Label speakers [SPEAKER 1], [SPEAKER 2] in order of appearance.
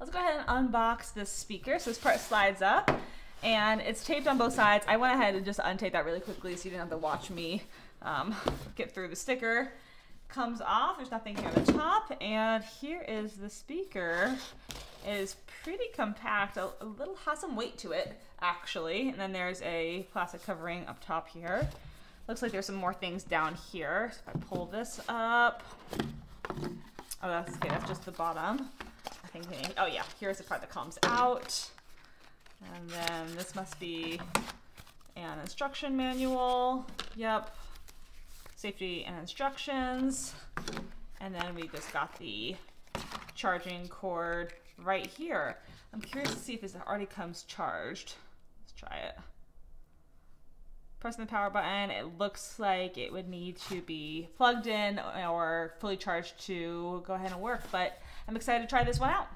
[SPEAKER 1] let's go ahead and unbox this speaker. So this part slides up and it's taped on both sides. I went ahead and just untaped that really quickly so you didn't have to watch me get through the sticker. Comes off, there's nothing here on the top, and here is the speaker. It is pretty compact, a little, has some weight to it actually, and then there's a plastic covering up top here. Looks like there's some more things down here. So if I pull this up, oh that's okay, that's just the bottom. I think, oh yeah, here's the part that comes out, and then this must be an instruction manual. Yep. Safety and instructions, and then we just got the charging cord right here. I'm curious to see if this already comes charged. Let's try it. Pressing the power button, it looks like it would need to be plugged in or fully charged to go ahead and work, but I'm excited to try this one out.